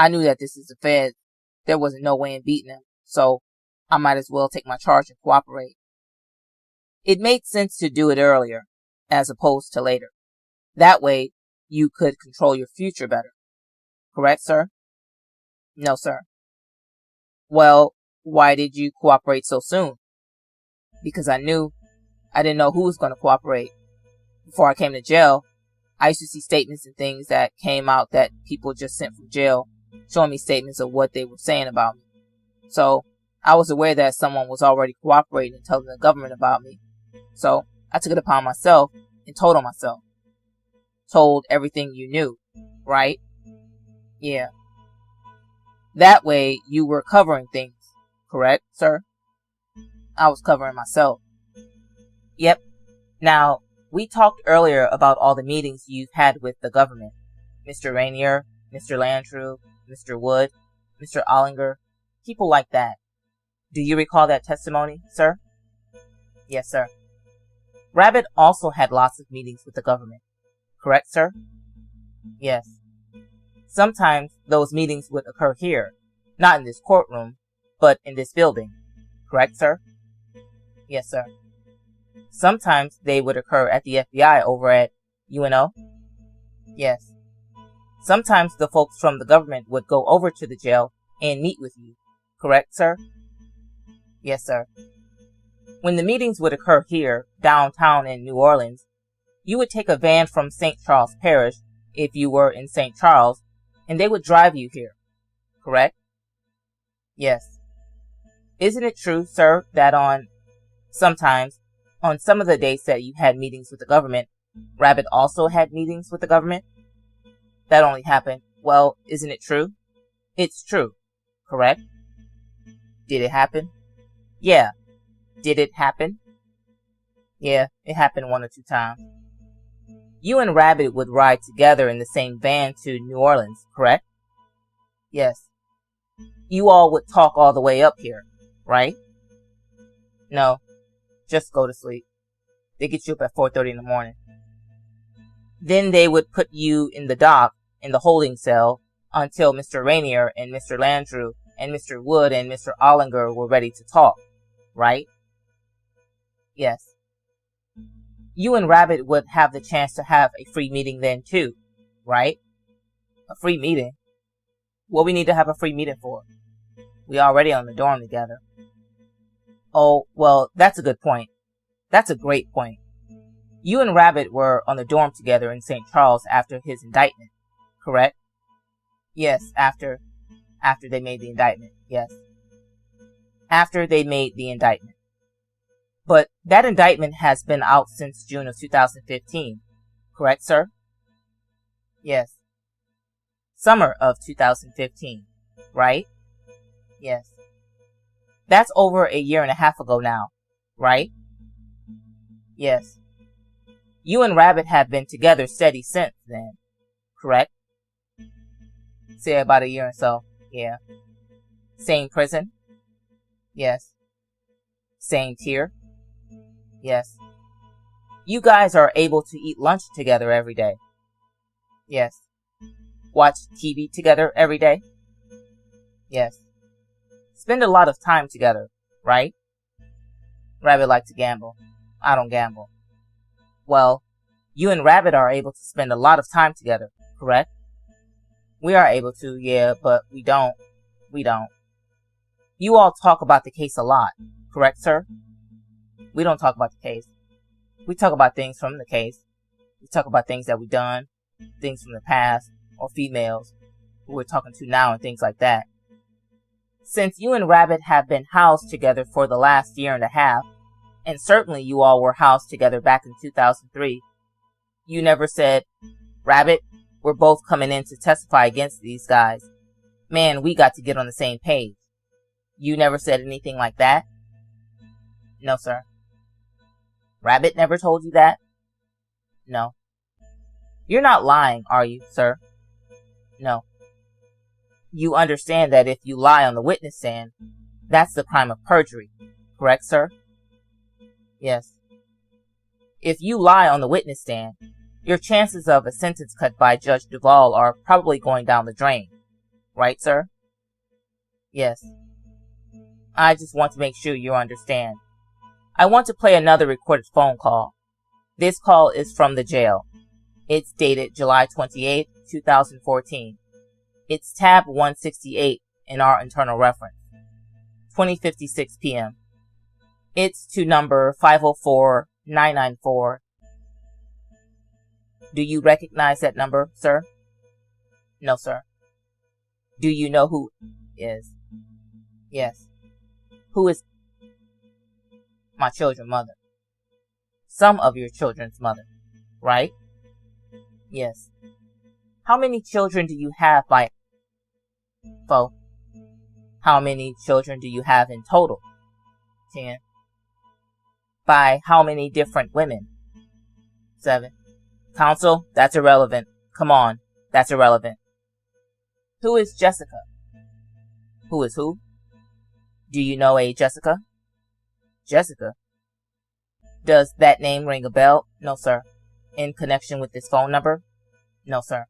I knew that this is the Fed. There wasn't no way in beating them, so I might as well take my charge and cooperate. It made sense to do it earlier, as opposed to later. That way, you could control your future better. Correct, sir? No, sir. Well, why did you cooperate so soon? Because I didn't know who was going to cooperate. Before I came to jail, I used to see statements and things that came out that people just sent from jail, showing me statements of what they were saying about me. So, I was aware that someone was already cooperating and telling the government about me. So, I took it upon myself and told on myself. Told everything you knew, right? Yeah. That way, you were covering things, correct, sir? I was covering myself. Yep. Now, we talked earlier about all the meetings you've had with the government. Mr. Rainier, Mr. Landrew, Mr. Wood, Mr. Ollinger, people like that. Do you recall that testimony, sir? Yes, sir. Rabbit also had lots of meetings with the government. Correct, sir? Yes. Sometimes those meetings would occur here, not in this courtroom, but in this building. Correct, sir? Yes, sir. Sometimes they would occur at the FBI over at UNO. Yes. Sometimes the folks from the government would go over to the jail and meet with you. Correct, sir? Yes, sir. When the meetings would occur here, downtown in New Orleans, you would take a van from St. Charles Parish, if you were in St. Charles, and they would drive you here. Correct? Yes. Isn't it true, sir, that sometimes, on some of the dates that you had meetings with the government, Rabbit also had meetings with the government? That only happened. Well, isn't it true? It's true. Correct? Did it happen? Yeah. Did it happen? Yeah, it happened 1 or 2 times. You and Rabbit would ride together in the same van to New Orleans, correct? Yes. You all would talk all the way up here, right? No. Just go to sleep. They get you up at 4:30 in the morning. Then they would put you in the dock, in the holding cell, until Mr. Rainier and Mr. Landrew and Mr. Wood and Mr. Ollinger were ready to talk, right? Yes. You and Rabbit would have the chance to have a free meeting then too, right? A free meeting? What we need to have a free meeting for? We already on the dorm together. Oh, well, that's a good point. That's a great point. You and Rabbit were on the dorm together in St. Charles after his indictment, correct? Yes, after they made the indictment, yes. After they made the indictment. But that indictment has been out since June of 2015, correct, sir? Yes. Summer of 2015, right? Yes. That's over a year and a half ago now, right? Yes. You and Rabbit have been together steady since then, correct? Say about a year or so, yeah. Same prison? Yes. Same tier? Yes. You guys are able to eat lunch together every day? Yes. Watch TV together every day? Yes. Spend a lot of time together, right? Rabbit likes to gamble. I don't gamble. Well, you and Rabbit are able to spend a lot of time together, correct? We are able to, yeah, but we don't. We don't. You all talk about the case a lot, correct, sir? We don't talk about the case. We talk about things from the case. We talk about things that we've done, things from the past, or females who we're talking to now and things like that. Since you and Rabbit have been housed together for the last year and a half, and certainly you all were housed together back in 2003, you never said, Rabbit, we're both coming in to testify against these guys. Man, we got to get on the same page. You never said anything like that? No, sir. Rabbit never told you that? No. You're not lying, are you, sir? No. You understand that if you lie on the witness stand, that's the crime of perjury, correct, sir? Yes. If you lie on the witness stand, your chances of a sentence cut by Judge Duvall are probably going down the drain. Right, sir? Yes. I just want to make sure you understand. I want to play another recorded phone call. This call is from the jail. It's dated July 28, 2014. It's tab 168 in our internal reference. 20:56 p.m. It's to number 504-994. Do you recognize that number, sir? No, sir. Do you know who is? Yes. Who is my children's mother? Some of your children's mother, right? Yes. How many children do you have by info? How many children do you have in total? 10. By how many different women? 7. Counsel, that's irrelevant. Come on, that's irrelevant. Who is Jessica? Who is who? Do you know a Jessica? Jessica? Does that name ring a bell? No, sir. In connection with this phone number? No, sir.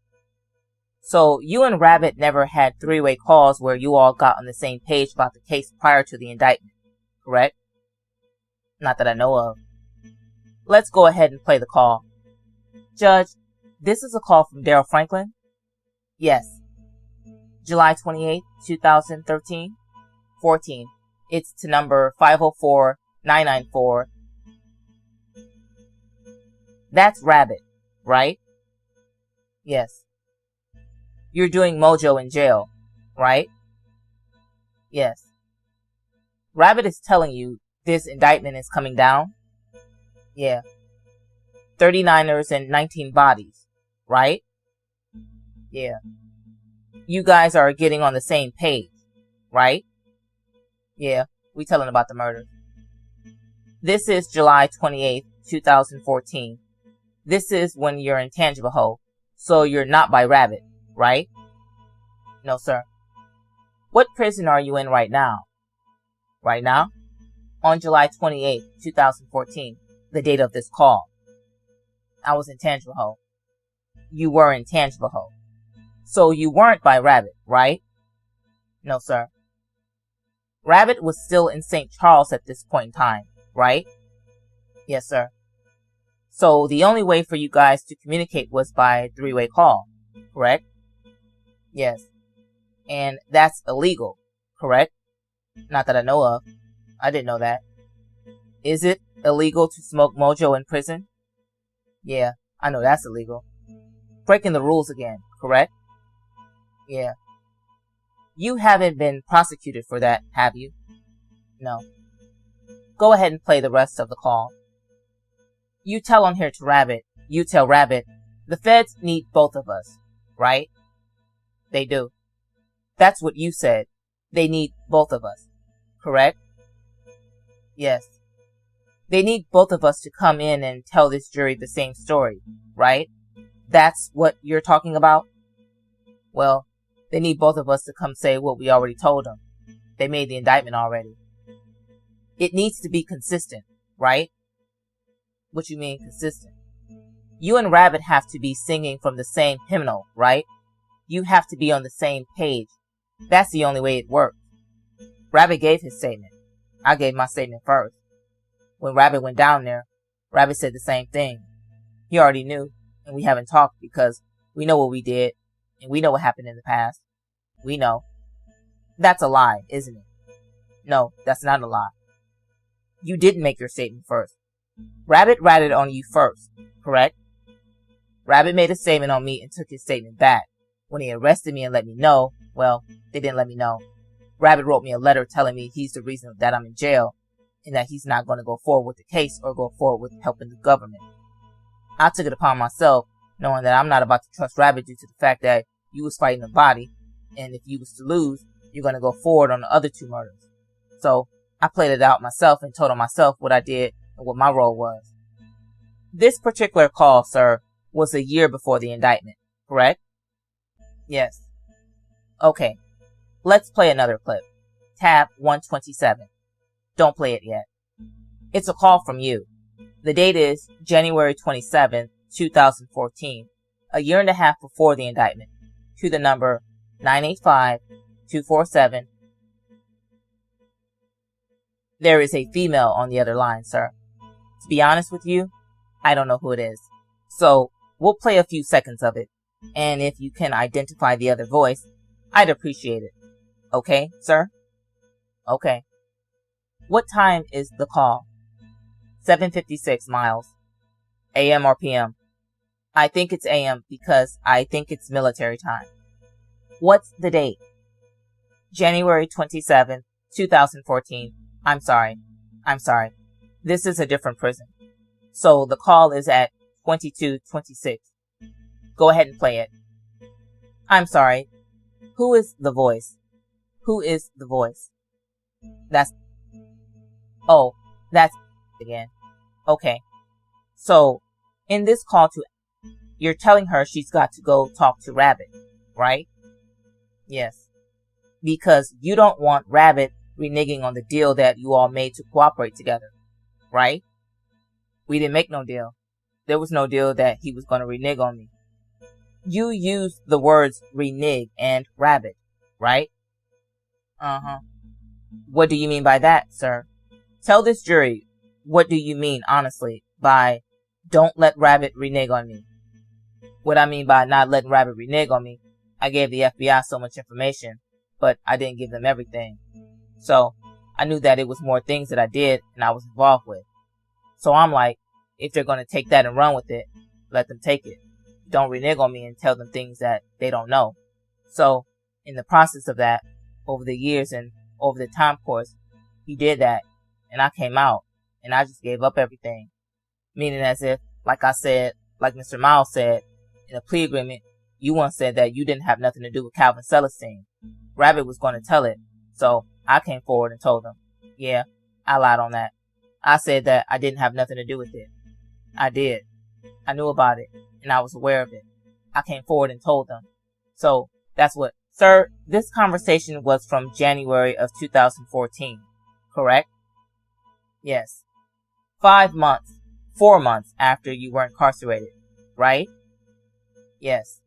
So you and Rabbit never had three-way calls where you all got on the same page about the case prior to the indictment, correct? Not that I know of. Let's go ahead and play the call. Judge, this is a call from Darryl Franklin? Yes. July 28, 2013? 14. It's to number 504-994. That's Rabbit, right? Yes. You're doing Mojo in jail, right? Yes. Rabbit is telling you this indictment is coming down? Yeah. 39ers and 19 bodies, right? Yeah. You guys are getting on the same page, right? Yeah, we telling about the murder. This is July 28th, 2014. This is when you're in Tangible Hoe, so you're not by Rabbit, right? No, sir. What prison are you in right now? Right now? On July 28th, 2014, the date of this call. I was in Tangible Hoe. You were in Tangible Hoe. So you weren't by Rabbit, right? No, sir. Rabbit was still in St. Charles at this point in time, right? Yes, sir. So the only way for you guys to communicate was by three-way call, correct? Yes. And that's illegal, correct? Not that I know of. I didn't know that. Is it illegal to smoke Mojo in prison? Yeah, I know that's illegal. Breaking the rules again, correct? Yeah. You haven't been prosecuted for that, have you? No. Go ahead and play the rest of the call. You tell on here to Rabbit. You tell Rabbit, the feds need both of us, right? They do. That's what you said. They need both of us, correct? Yes. They need both of us to come in and tell this jury the same story, right? That's what you're talking about? Well, they need both of us to come say what we already told them. They made the indictment already. It needs to be consistent, right? What you mean consistent? You and Rabbit have to be singing from the same hymnal, right? You have to be on the same page. That's the only way it works. Rabbit gave his statement. I gave my statement first. When Rabbit went down there, Rabbit said the same thing. He already knew, and we haven't talked because we know what we did, and we know what happened in the past. We know. That's a lie, isn't it? No, that's not a lie. You didn't make your statement first. Rabbit ratted on you first, correct? Rabbit made a statement on me and took his statement back. When he arrested me and let me know, well, they didn't let me know. Rabbit wrote me a letter telling me he's the reason that I'm in jail and that he's not going to go forward with the case or go forward with helping the government. I took it upon myself, knowing that I'm not about to trust Rabbit due to the fact that you was fighting the body, and if you was to lose, you're going to go forward on the other two murders. So I played it out myself and told on myself what I did and what my role was. This particular call, sir, was a year before the indictment, correct? Yes. Okay. Let's play another clip. Tab 127. Don't play it yet. It's a call from you. The date is January 27, 2014, a year and a half before the indictment, to the number 985-247. There is a female on the other line, sir. To be honest with you, I don't know who it is. So we'll play a few seconds of it. And if you can identify the other voice, I'd appreciate it. Okay, sir? Okay. What time is the call? 7:56 miles. AM or PM? I think it's AM because I think it's military time. What's the date? January 27th, 2014. I'm sorry. This is a different prison. So the call is at 2226. Go ahead and play it. I'm sorry. Who is the voice? That's again. Okay. So in this call you're telling her she's got to go talk to Rabbit, right? Yes. Because you don't want Rabbit reneging on the deal that you all made to cooperate together, right? We didn't make no deal. There was no deal that he was going to renege on me. You used the words renege and Rabbit, right? What do you mean by that, sir? Tell this jury, what do you mean, honestly, by don't let Rabbit renege on me? What I mean by not letting Rabbit renege on me, I gave the FBI so much information, but I didn't give them everything. So I knew that it was more things that I did and I was involved with. So I'm like, if they're going to take that and run with it, let them take it. Don't renege on me and tell them things that they don't know. So in the process of that, over the years and over the time course, he did that and I came out and I just gave up everything. Meaning as if, like I said, like Mr. Miles said, in a plea agreement, you once said that you didn't have nothing to do with Calvin Celestine. Rabbit was going to tell it. So I came forward and told him. Yeah, I lied on that. I said that I didn't have nothing to do with it. I did. I knew about it and I was aware of it. I came forward and told them. So that's what, sir, this conversation was from January of 2014, correct? Yes. 4 months after you were incarcerated, right? Yes.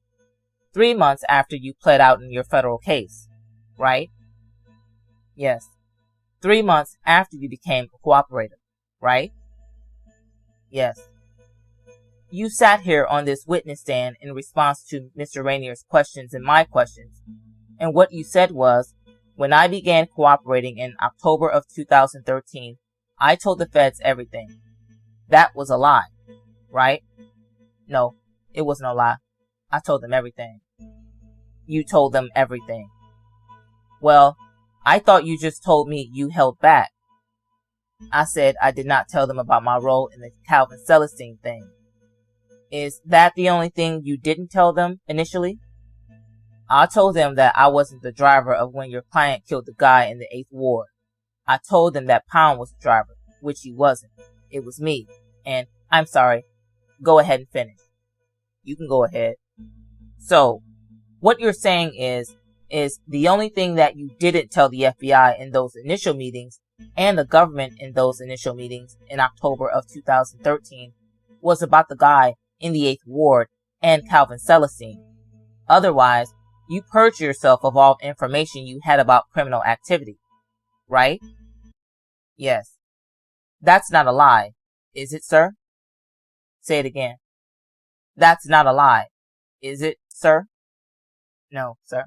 3 months after you pled out in your federal case, right? Yes. 3 months after you became a cooperator, right? Yes. You sat here on this witness stand in response to Mr. Rainier's questions and my questions. And what you said was, when I began cooperating in October of 2013, I told the feds everything. That was a lie, right? No, it wasn't a lie. I told them everything. You told them everything. Well, I thought you just told me you held back. I said I did not tell them about my role in the Calvin Celestine thing. Is that the only thing you didn't tell them initially? I told them that I wasn't the driver of when your client killed the guy in the 8th Ward. I told them that Pound was the driver, which he wasn't. It was me. And I'm sorry. Go ahead and finish. You can go ahead. So, what you're saying is the only thing that you didn't tell the FBI in those initial meetings and the government in those initial meetings in October of 2013 was about the guy in the 8th Ward and Calvin Celestine. Otherwise, you purged yourself of all information you had about criminal activity, right? Yes. That's not a lie, is it, sir? Say it again. That's not a lie, is it, sir? No, sir.